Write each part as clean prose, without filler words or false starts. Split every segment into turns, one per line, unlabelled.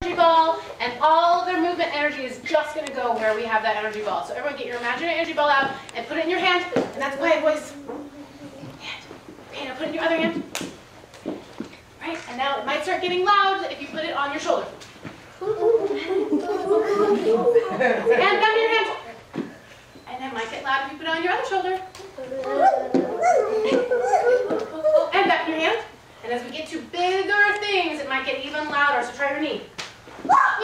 energy ball, and all of their movement energy is just going to go where we have that energy ball. So everyone get your imaginary energy ball out and put it in your hand, and that's quiet voice. Hand. Okay, now put it in your other hand. Right, and now it might start getting loud if you put it on your shoulder. And down your hand. And it might get loud if you put it on your other shoulder. And back in your hand. And as we get to bigger things, it might get even louder, so try your knee. And back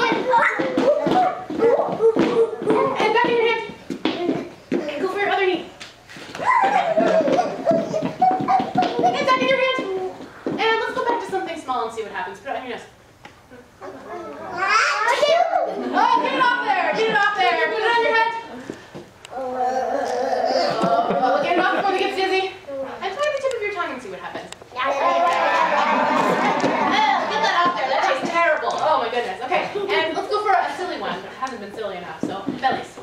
in your hand. And go for your other knee. And back in your hand. And let's go back to something small and see what happens. Put it on your nose. Oh, get it off there. Get it off there. Put it on your head. Oh, get it off before it gets dizzy. And try the tip of your tongue and see what happens. Get that out there. That tastes terrible. Oh my goodness. Okay, and let's go for a silly one. It hasn't been silly enough, so bellies.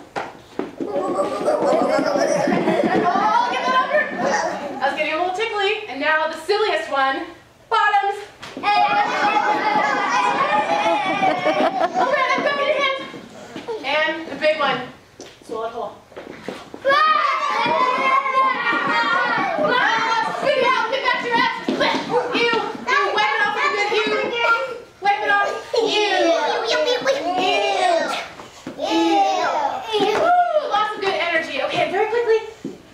Oh, get that out here. I was getting a little tickly. And now the silliest one, bottoms. Okay, and back in your hand. And the big one, swallow it whole. Spit it out, get back to your ass. Ew, wipe it off with a good ew. Wipe it off. Ew. Woo, lots of good energy. Okay, very quickly,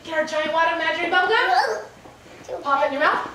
get our giant water imaginary bubble gum. Pop it in your mouth.